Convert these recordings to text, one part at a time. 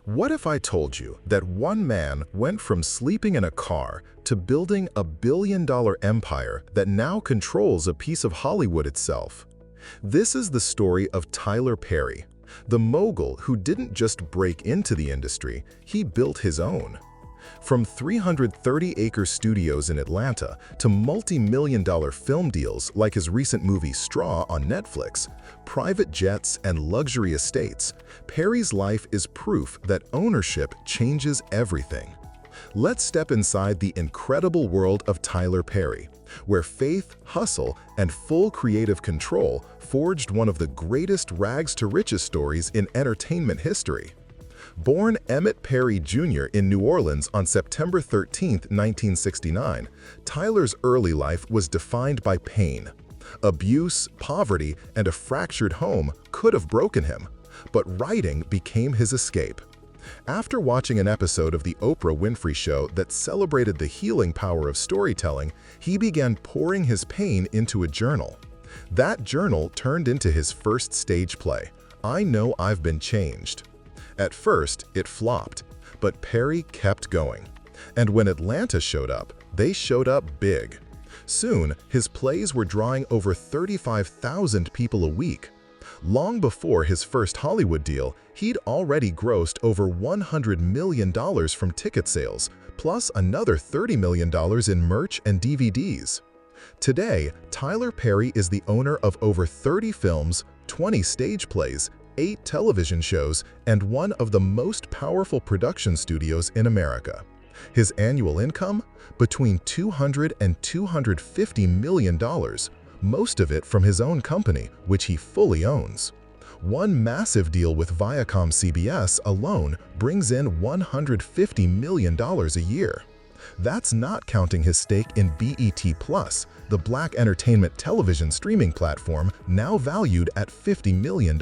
What if I told you that one man went from sleeping in a car to building a billion-dollar empire that now controls a piece of Hollywood itself? This is the story of Tyler Perry, the mogul who didn't just break into the industry, he built his own. From 330-acre studios in Atlanta to multi-million-dollar film deals like his recent movie Straw on Netflix, private jets and luxury estates, Perry's life is proof that ownership changes everything. Let's step inside the incredible world of Tyler Perry, where faith, hustle, and full creative control forged one of the greatest rags-to-riches stories in entertainment history. Born Emmett Perry Jr. in New Orleans on September 13, 1969, Tyler's early life was defined by pain. Abuse, poverty, and a fractured home could have broken him, but writing became his escape. After watching an episode of The Oprah Winfrey Show that celebrated the healing power of storytelling, he began pouring his pain into a journal. That journal turned into his first stage play, I Know I've Been Changed. At first, it flopped, but Perry kept going. And when Atlanta showed up, they showed up big. Soon, his plays were drawing over 35,000 people a week. Long before his first Hollywood deal, he'd already grossed over $100 million from ticket sales, plus another $30 million in merch and DVDs. Today, Tyler Perry is the owner of over 30 films, 20 stage plays, 8 television shows, and one of the most powerful production studios in America. His annual income? Between $200 and $250 million, most of it from his own company, which he fully owns. One massive deal with Viacom-CBS alone brings in $150 million a year. That's not counting his stake in BET+, the Black entertainment television streaming platform now valued at $50 million.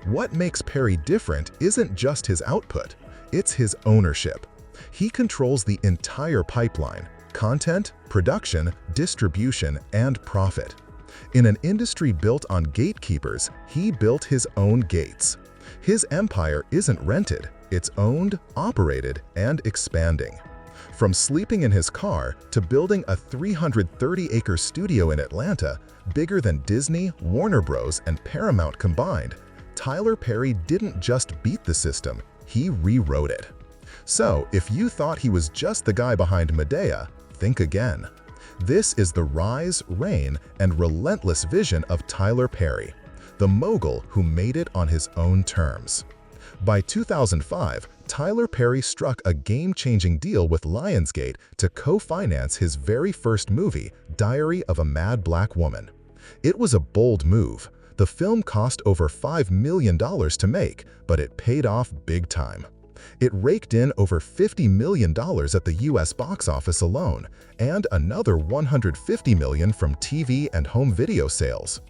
What makes Perry different isn't just his output, it's his ownership. He controls the entire pipeline: content, production, distribution, and profit. In an industry built on gatekeepers, he built his own gates. His empire isn't rented, it's owned, operated, and expanding. From sleeping in his car to building a 330-acre studio in Atlanta, bigger than Disney, Warner Bros., and Paramount combined, Tyler Perry didn't just beat the system, he rewrote it. So, if you thought he was just the guy behind Medea, think again. This is the rise, reign, and relentless vision of Tyler Perry, the mogul who made it on his own terms. By 2005, Tyler Perry struck a game-changing deal with Lionsgate to co-finance his very first movie, Diary of a Mad Black Woman. It was a bold move. The film cost over $5 million to make, but it paid off big time. It raked in over $50 million at the US box office alone, and another $150 million from TV and home video sales.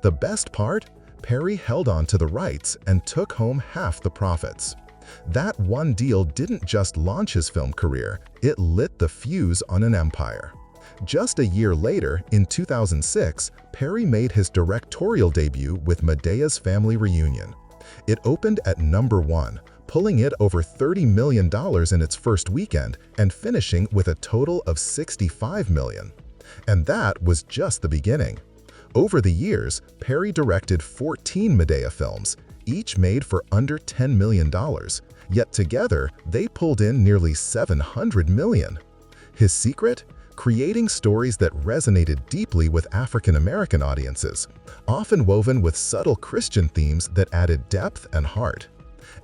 The best part? Perry held on to the rights and took home half the profits. That one deal didn't just launch his film career, it lit the fuse on an empire. Just a year later, in 2006, Perry made his directorial debut with Medea's Family Reunion. It opened at #1, pulling it over $30 million in its first weekend and finishing with a total of $65 million. And that was just the beginning. Over the years, Perry directed 14 Medea films, each made for under $10 million, yet together they pulled in nearly $700 million. His secret? Creating stories that resonated deeply with African American audiences, often woven with subtle Christian themes that added depth and heart.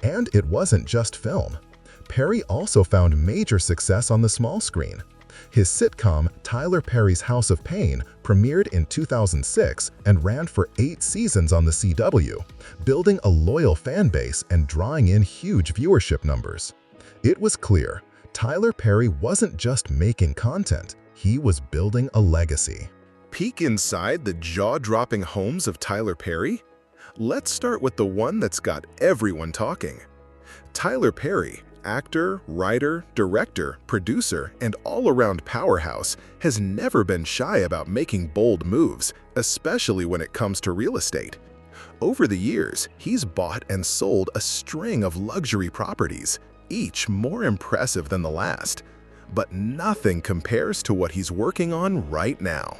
And it wasn't just film. Perry also found major success on the small screen. His sitcom, Tyler Perry's House of Pain, premiered in 2006 and ran for 8 seasons on the CW, building a loyal fan base and drawing in huge viewership numbers. It was clear, Tyler Perry wasn't just making content, he was building a legacy. Peek inside the jaw-dropping homes of Tyler Perry? Let's start with the one that's got everyone talking. Tyler Perry, actor, writer, director, producer, and all-around powerhouse, has never been shy about making bold moves, especially when it comes to real estate. Over the years, he's bought and sold a string of luxury properties, each more impressive than the last. But nothing compares to what he's working on right now.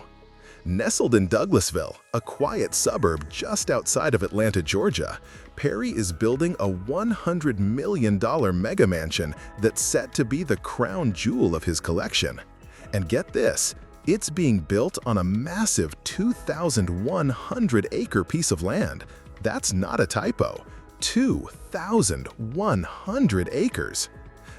Nestled in Douglasville, a quiet suburb just outside of Atlanta, Georgia, Perry is building a $100 million mega mansion that's set to be the crown jewel of his collection. And get this, it's being built on a massive 2,100-acre piece of land. That's not a typo. 2,100 acres.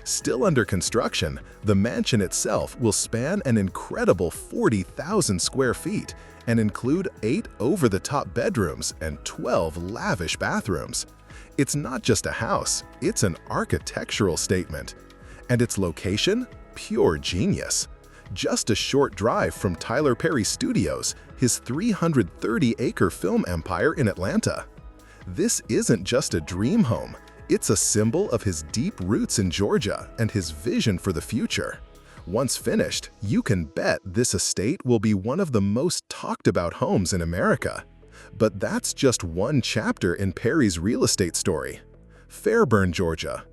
Still under construction, the mansion itself will span an incredible 40,000 square feet and include 8 over-the-top bedrooms and 12 lavish bathrooms. It's not just a house, it's an architectural statement. And its location? Pure genius. Just a short drive from Tyler Perry Studios, his 330-acre film empire in Atlanta. This isn't just a dream home. It's a symbol of his deep roots in Georgia and his vision for the future. Once finished, you can bet this estate will be one of the most talked about homes in America. But that's just one chapter in Perry's real estate story. Fairburn, Georgia.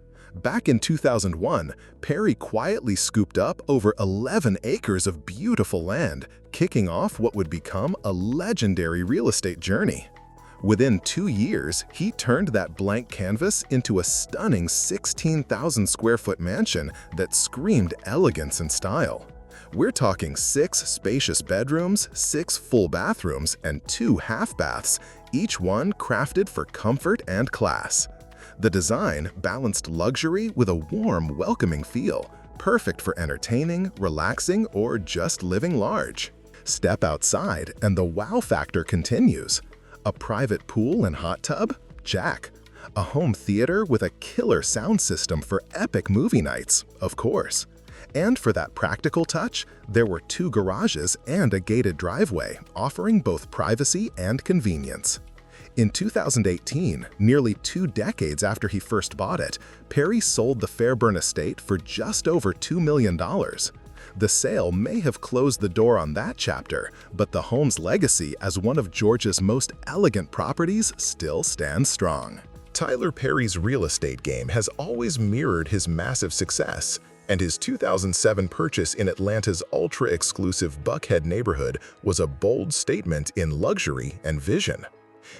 Back in 2001, Perry quietly scooped up over 11 acres of beautiful land, kicking off what would become a legendary real estate journey. Within 2 years, he turned that blank canvas into a stunning 16,000 square foot mansion that screamed elegance and style. We're talking 6 spacious bedrooms, 6 full bathrooms, and 2 half baths, each one crafted for comfort and class. The design balanced luxury with a warm, welcoming feel, perfect for entertaining, relaxing, or just living large. Step outside and the wow factor continues. A private pool and hot tub? Check. A home theater with a killer sound system for epic movie nights? Of course. And for that practical touch, there were 2 garages and a gated driveway, offering both privacy and convenience. In 2018, nearly 2 decades after he first bought it, Perry sold the Fairburn estate for just over $2 million. The sale may have closed the door on that chapter, but the home's legacy as one of Georgia's most elegant properties still stands strong. Tyler Perry's real estate game has always mirrored his massive success, and his 2007 purchase in Atlanta's ultra-exclusive Buckhead neighborhood was a bold statement in luxury and vision.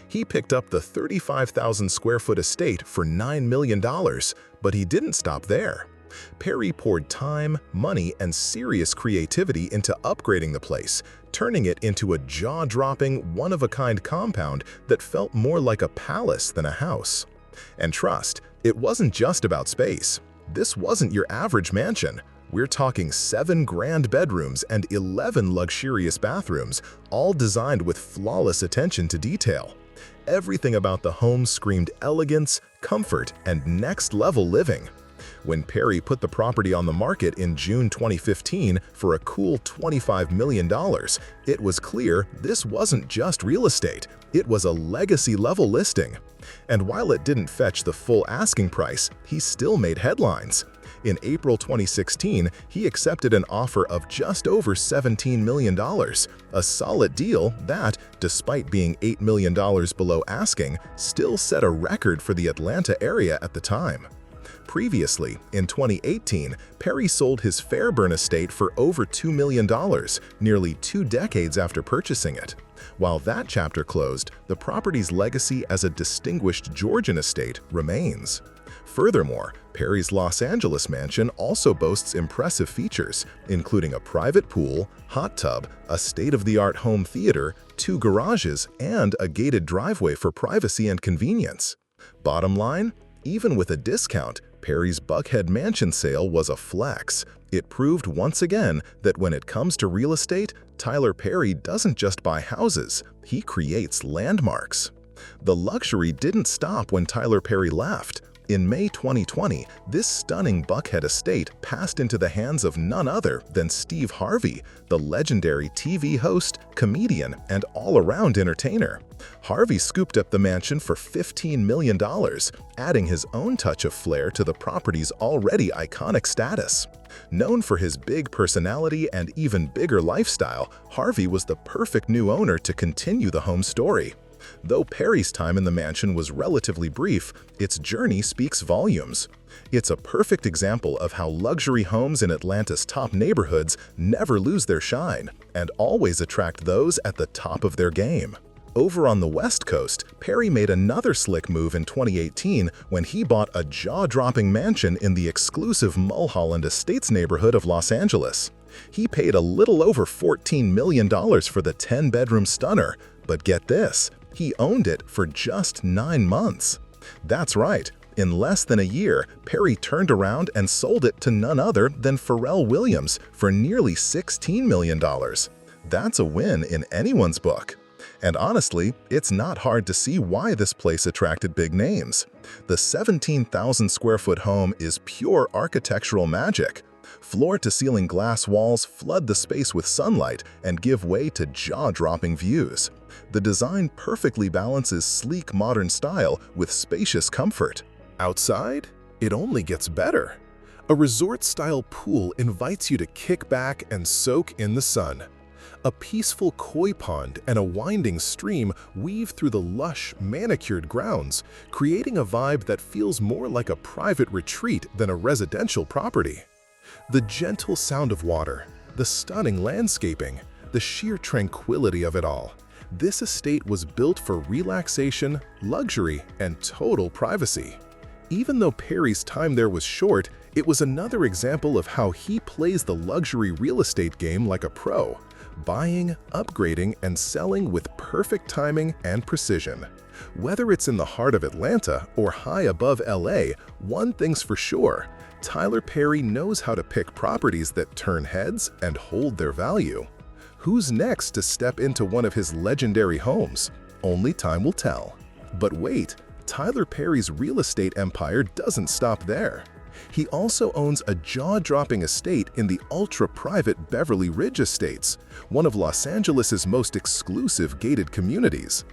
He picked up the 35,000 square foot estate for $9 million, but he didn't stop there. Perry poured time, money, and serious creativity into upgrading the place, turning it into a jaw-dropping, one-of-a-kind compound that felt more like a palace than a house. And trust, it wasn't just about space. This wasn't your average mansion. We're talking 7 grand bedrooms and 11 luxurious bathrooms, all designed with flawless attention to detail. Everything about the home screamed elegance, comfort, and next-level living. When Perry put the property on the market in June 2015 for a cool $25 million, it was clear this wasn't just real estate, it was a legacy-level listing. And while it didn't fetch the full asking price, he still made headlines. In April 2016, he accepted an offer of just over $17 million, a solid deal that, despite being $8 million below asking, still set a record for the Atlanta area at the time. Previously, in 2018, Perry sold his Fairburn estate for over $2 million, nearly 2 decades after purchasing it. While that chapter closed, the property's legacy as a distinguished Georgian estate remains. Furthermore, Perry's Los Angeles mansion also boasts impressive features, including a private pool, hot tub, a state-of-the-art home theater, 2 garages, and a gated driveway for privacy and convenience. Bottom line, even with a discount, Perry's Buckhead mansion sale was a flex. It proved once again that when it comes to real estate, Tyler Perry doesn't just buy houses, he creates landmarks. The luxury didn't stop when Tyler Perry left. In May 2020, this stunning Buckhead estate passed into the hands of none other than Steve Harvey, the legendary TV host, comedian, and all-around entertainer. Harvey scooped up the mansion for $15 million, adding his own touch of flair to the property's already iconic status. Known for his big personality and even bigger lifestyle, Harvey was the perfect new owner to continue the home story. Though Perry's time in the mansion was relatively brief, its journey speaks volumes. It's a perfect example of how luxury homes in Atlanta's top neighborhoods never lose their shine and always attract those at the top of their game. Over on the West Coast, Perry made another slick move in 2018 when he bought a jaw-dropping mansion in the exclusive Mulholland Estates neighborhood of Los Angeles. He paid a little over $14 million for the 10-bedroom stunner, but get this, he owned it for just 9 months. That's right. In less than a year, Perry turned around and sold it to none other than Pharrell Williams for nearly $16 million. That's a win in anyone's book. And honestly, it's not hard to see why this place attracted big names. The 17,000 square foot home is pure architectural magic. Floor-to-ceiling glass walls flood the space with sunlight and give way to jaw-dropping views. The design perfectly balances sleek modern style with spacious comfort. Outside, it only gets better. A resort-style pool invites you to kick back and soak in the sun. A peaceful koi pond and a winding stream weave through the lush, manicured grounds, creating a vibe that feels more like a private retreat than a residential property. The gentle sound of water, the stunning landscaping, the sheer tranquility of it all. This estate was built for relaxation, luxury, and total privacy. Even though Perry's time there was short, it was another example of how he plays the luxury real estate game like a pro, buying, upgrading, and selling with perfect timing and precision. Whether it's in the heart of Atlanta or high above LA, one thing's for sure, Tyler Perry knows how to pick properties that turn heads and hold their value. Who's next to step into one of his legendary homes? Only time will tell. But wait, Tyler Perry's real estate empire doesn't stop there. He also owns a jaw-dropping estate in the ultra-private Beverly Ridge Estates, one of Los Angeles' most exclusive gated communities.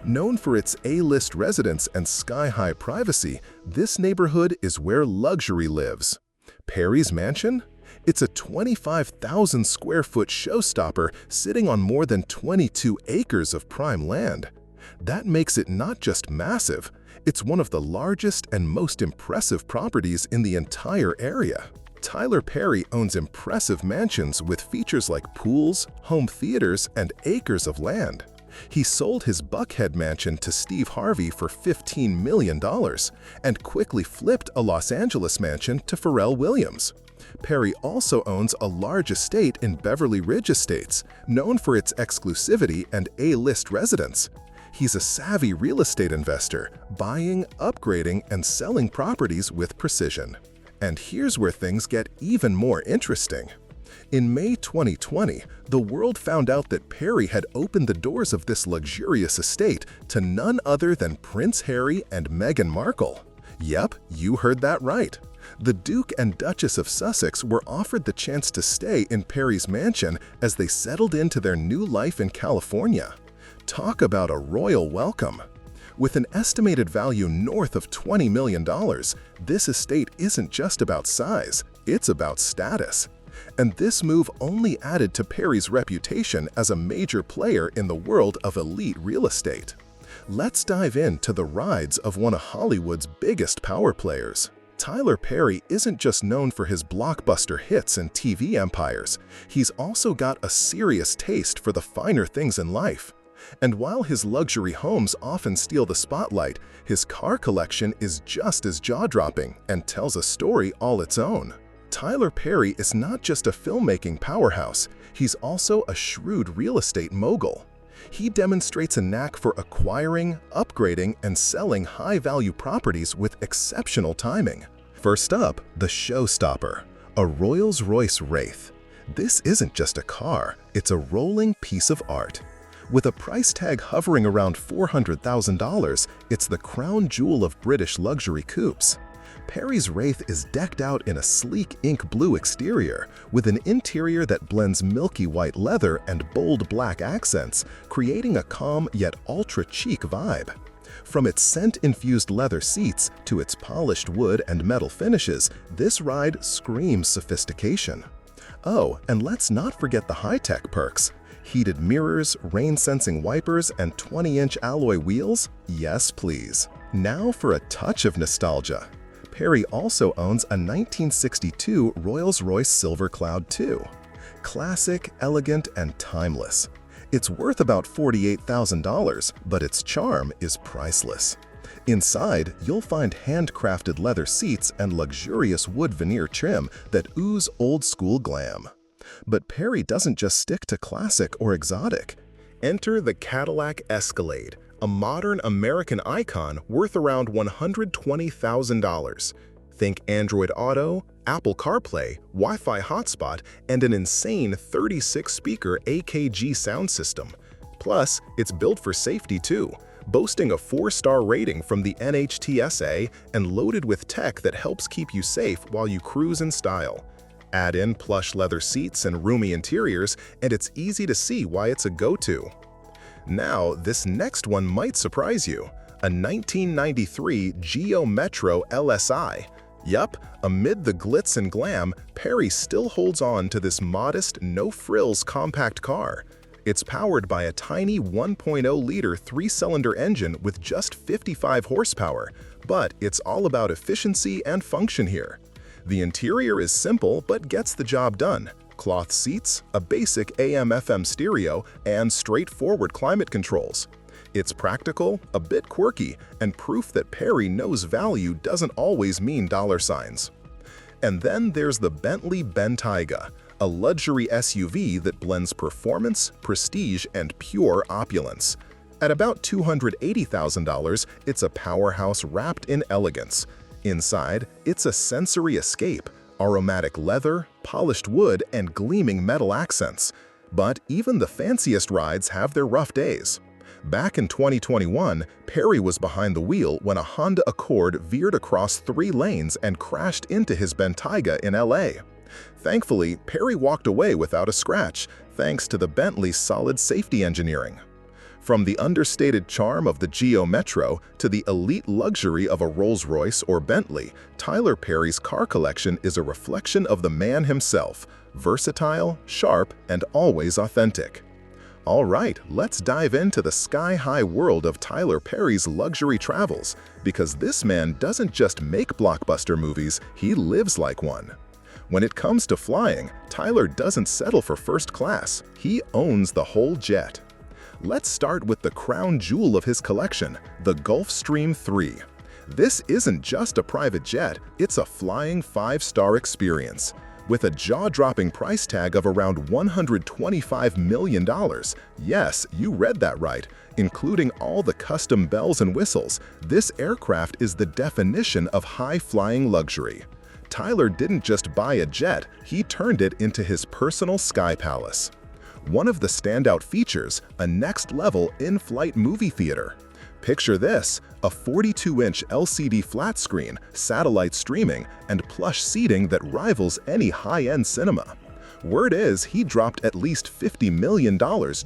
Known for its A-list residents and sky-high privacy, this neighborhood is where luxury lives. Perry's mansion? It's a 25,000 square foot showstopper sitting on more than 22 acres of prime land. That makes it not just massive, it's one of the largest and most impressive properties in the entire area. Tyler Perry owns impressive mansions with features like pools, home theaters, and acres of land. He sold his Buckhead mansion to Steve Harvey for $15 million and quickly flipped a Los Angeles mansion to Pharrell Williams. Perry also owns a large estate in Beverly Ridge Estates, known for its exclusivity and A-list residents. He's a savvy real estate investor, buying, upgrading, and selling properties with precision. And here's where things get even more interesting. In May 2020, the world found out that Perry had opened the doors of this luxurious estate to none other than Prince Harry and Meghan Markle. Yep, you heard that right. The Duke and Duchess of Sussex were offered the chance to stay in Perry's mansion as they settled into their new life in California. Talk about a royal welcome. With an estimated value north of $20 million, this estate isn't just about size, it's about status. And this move only added to Perry's reputation as a major player in the world of elite real estate. Let's dive into the rides of one of Hollywood's biggest power players. Tyler Perry isn't just known for his blockbuster hits and TV empires, he's also got a serious taste for the finer things in life. And while his luxury homes often steal the spotlight, his car collection is just as jaw-dropping and tells a story all its own. Tyler Perry is not just a filmmaking powerhouse, he's also a shrewd real estate mogul. He demonstrates a knack for acquiring, upgrading, and selling high-value properties with exceptional timing. First up, the showstopper, a Rolls-Royce Wraith. This isn't just a car, it's a rolling piece of art. With a price tag hovering around $400,000, it's the crown jewel of British luxury coupes. Perry's Wraith is decked out in a sleek ink blue exterior, with an interior that blends milky white leather and bold black accents, creating a calm yet ultra-chic vibe. From its scent-infused leather seats to its polished wood and metal finishes, this ride screams sophistication. Oh, and let's not forget the high-tech perks. Heated mirrors, rain-sensing wipers, and 20-inch alloy wheels? Yes, please. Now for a touch of nostalgia. Perry also owns a 1962 Rolls-Royce Silver Cloud II. Classic, elegant, and timeless. It's worth about $48,000, but its charm is priceless. Inside, you'll find handcrafted leather seats and luxurious wood veneer trim that ooze old-school glam. But Perry doesn't just stick to classic or exotic. Enter the Cadillac Escalade, a modern American icon worth around $120,000. Think Android Auto, Apple CarPlay, Wi-Fi hotspot, and an insane 36-speaker AKG sound system. Plus, it's built for safety too, boasting a 4-star rating from the NHTSA and loaded with tech that helps keep you safe while you cruise in style. Add in plush leather seats and roomy interiors, and it's easy to see why it's a go-to. Now, this next one might surprise you. A 1993 Geo Metro LSI. Yup, amid the glitz and glam, Perry still holds on to this modest, no-frills compact car. It's powered by a tiny 1.0-liter 3-cylinder engine with just 55 horsepower, but it's all about efficiency and function here. The interior is simple but gets the job done. Cloth seats, a basic AM/FM stereo, and straightforward climate controls. It's practical, a bit quirky, and proof that Perry knows value doesn't always mean dollar signs. And then there's the Bentley Bentayga, a luxury SUV that blends performance, prestige, and pure opulence. At about $280,000, it's a powerhouse wrapped in elegance. Inside, it's a sensory escape, aromatic leather, polished wood, and gleaming metal accents. But even the fanciest rides have their rough days. Back in 2021, Perry was behind the wheel when a Honda Accord veered across 3 lanes and crashed into his Bentayga in LA. Thankfully, Perry walked away without a scratch, thanks to the Bentley's solid safety engineering. From the understated charm of the Geo Metro to the elite luxury of a Rolls-Royce or Bentley, Tyler Perry's car collection is a reflection of the man himself, versatile, sharp, and always authentic. All right, let's dive into the sky-high world of Tyler Perry's luxury travels, because this man doesn't just make blockbuster movies, he lives like one. When it comes to flying, Tyler doesn't settle for first class, he owns the whole jet. Let's start with the crown jewel of his collection, the Gulfstream III. This isn't just a private jet, it's a flying 5-star experience. With a jaw-dropping price tag of around $125 million, yes, you read that right, including all the custom bells and whistles, this aircraft is the definition of high-flying luxury. Tyler didn't just buy a jet, he turned it into his personal sky palace. One of the standout features, a next-level in-flight movie theater. Picture this, a 42-inch LCD flat screen, satellite streaming, and plush seating that rivals any high-end cinema. Word is he dropped at least $50 million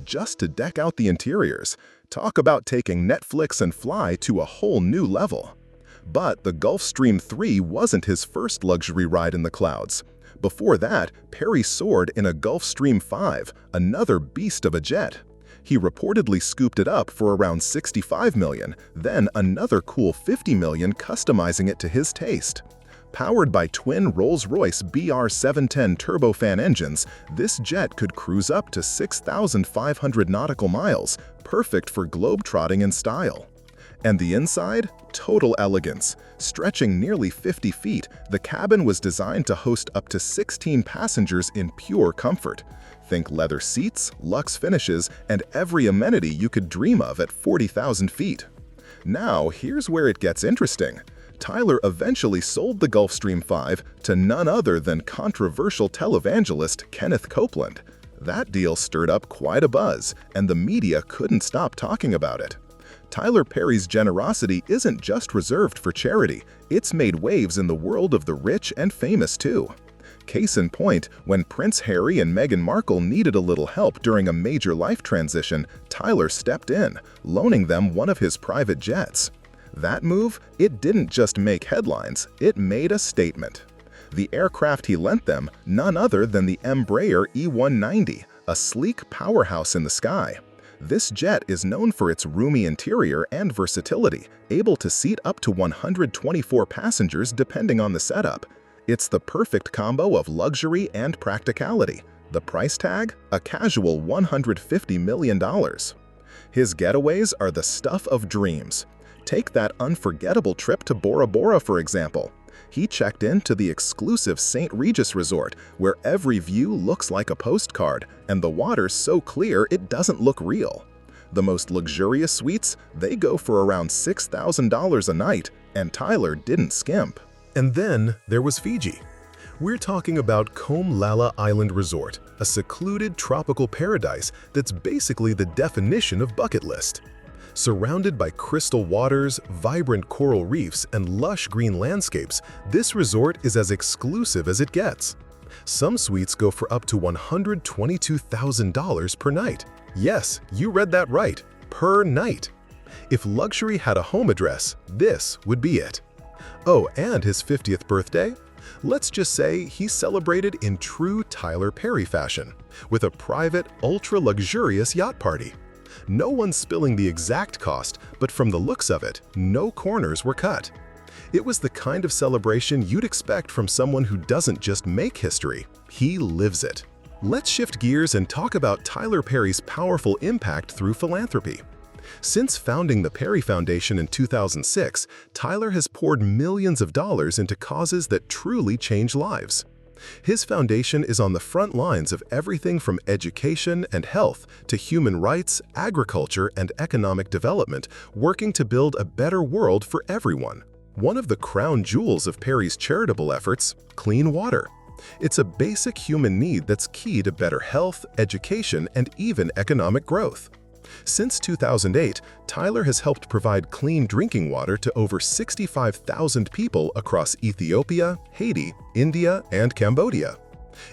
just to deck out the interiors. Talk about taking Netflix and Fly to a whole new level. But the Gulfstream III wasn't his first luxury ride in the clouds. Before that, Perry soared in a Gulfstream V, another beast of a jet. He reportedly scooped it up for around $65 million, then another cool $50 million customizing it to his taste. Powered by twin Rolls-Royce BR710 turbofan engines, this jet could cruise up to 6,500 nautical miles, perfect for globetrotting in style. And the inside? Total elegance. Stretching nearly 50 feet, the cabin was designed to host up to 16 passengers in pure comfort. Think leather seats, luxe finishes, and every amenity you could dream of at 40,000 feet. Now, here's where it gets interesting. Tyler eventually sold the Gulfstream V to none other than controversial televangelist Kenneth Copeland. That deal stirred up quite a buzz, and the media couldn't stop talking about it. Tyler Perry's generosity isn't just reserved for charity, it's made waves in the world of the rich and famous too. Case in point, when Prince Harry and Meghan Markle needed a little help during a major life transition, Tyler stepped in, loaning them one of his private jets. That move, it didn't just make headlines, it made a statement. The aircraft he lent them, none other than the Embraer E190, a sleek powerhouse in the sky. This jet is known for its roomy interior and versatility, able to seat up to 124 passengers depending on the setup. It's the perfect combo of luxury and practicality. The price tag? A casual $150 million. His getaways are the stuff of dreams. Take that unforgettable trip to Bora Bora, for example. He checked into the exclusive St. Regis Resort, where every view looks like a postcard, and the water's so clear it doesn't look real. The most luxurious suites, they go for around $6,000 a night, and Tyler didn't skimp. And then there was Fiji. We're talking about Lala Island Resort, a secluded tropical paradise that's basically the definition of bucket list. Surrounded by crystal waters, vibrant coral reefs, and lush green landscapes, this resort is as exclusive as it gets. Some suites go for up to $122,000 per night. Yes, you read that right, per night. If luxury had a home address, this would be it. Oh, and his 50th birthday? Let's just say he celebrated in true Tyler Perry fashion, with a private, ultra-luxurious yacht party. No one's spilling the exact cost, but from the looks of it, no corners were cut. It was the kind of celebration you'd expect from someone who doesn't just make history, he lives it. Let's shift gears and talk about Tyler Perry's powerful impact through philanthropy. Since founding the Perry Foundation in 2006, Tyler has poured millions of dollars into causes that truly change lives. His foundation is on the front lines of everything from education and health to human rights, agriculture, and economic development, working to build a better world for everyone. One of the crown jewels of Perry's charitable efforts, clean water. It's a basic human need that's key to better health, education, and even economic growth. Since 2008, Tyler has helped provide clean drinking water to over 65,000 people across Ethiopia, Haiti, India, and Cambodia.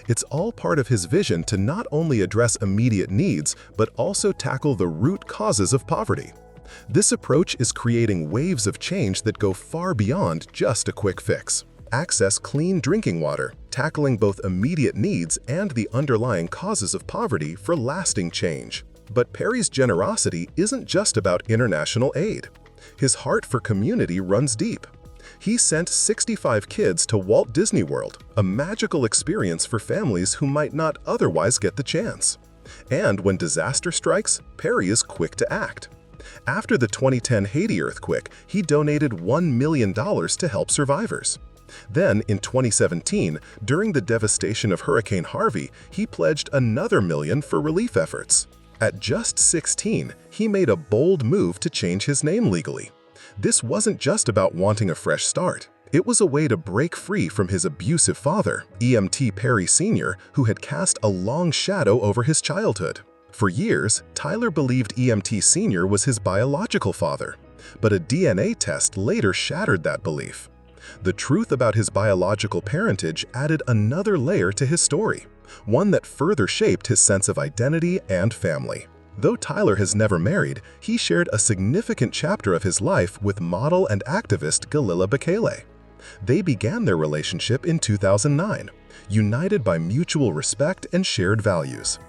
It's all part of his vision to not only address immediate needs, but also tackle the root causes of poverty. This approach is creating waves of change that go far beyond just a quick fix. Access clean drinking water, tackling both immediate needs and the underlying causes of poverty for lasting change. But Perry's generosity isn't just about international aid. His heart for community runs deep. He sent 65 kids to Walt Disney World, a magical experience for families who might not otherwise get the chance. And when disaster strikes, Perry is quick to act. After the 2010 Haiti earthquake, he donated $1 million to help survivors. Then, in 2017, during the devastation of Hurricane Harvey, he pledged another $1 million for relief efforts. At just 16, he made a bold move to change his name legally. This wasn't just about wanting a fresh start. It was a way to break free from his abusive father, E.M.T. Perry Sr., who had cast a long shadow over his childhood. For years, Tyler believed E.M.T. Sr. was his biological father, but a DNA test later shattered that belief. The truth about his biological parentage added another layer to his story, one that further shaped his sense of identity and family. Though Tyler has never married, he shared a significant chapter of his life with model and activist Galila Bekele. They began their relationship in 2009, united by mutual respect and shared values.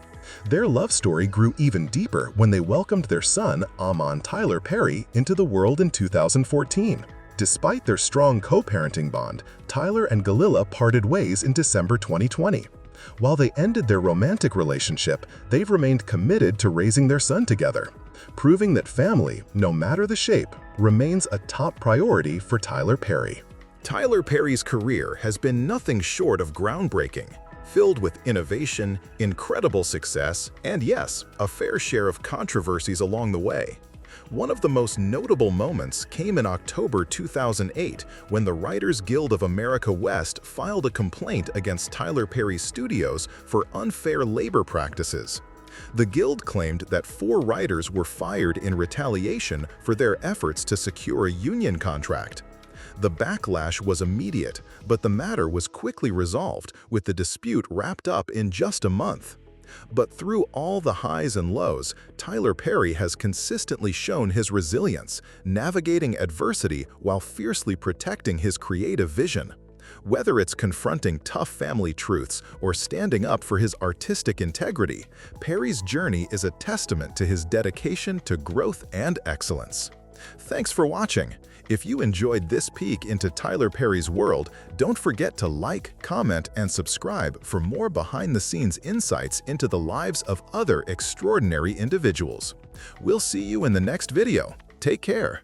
Their love story grew even deeper when they welcomed their son, Amon Tyler Perry, into the world in 2014. Despite their strong co-parenting bond, Tyler and Galila parted ways in December 2020. While they ended their romantic relationship, they've remained committed to raising their son together, proving that family, no matter the shape, remains a top priority for Tyler Perry. Tyler Perry's career has been nothing short of groundbreaking, filled with innovation, incredible success, and yes, a fair share of controversies along the way. One of the most notable moments came in October 2008 when the Writers Guild of America West filed a complaint against Tyler Perry Studios for unfair labor practices. The Guild claimed that 4 writers were fired in retaliation for their efforts to secure a union contract. The backlash was immediate, but the matter was quickly resolved, with the dispute wrapped up in just a month. But through all the highs and lows, Tyler Perry has consistently shown his resilience, navigating adversity while fiercely protecting his creative vision. Whether it's confronting tough family truths or standing up for his artistic integrity, Perry's journey is a testament to his dedication to growth and excellence. Thanks for watching. If you enjoyed this peek into Tyler Perry's world, don't forget to like, comment, and subscribe for more behind-the-scenes insights into the lives of other extraordinary individuals. We'll see you in the next video. Take care.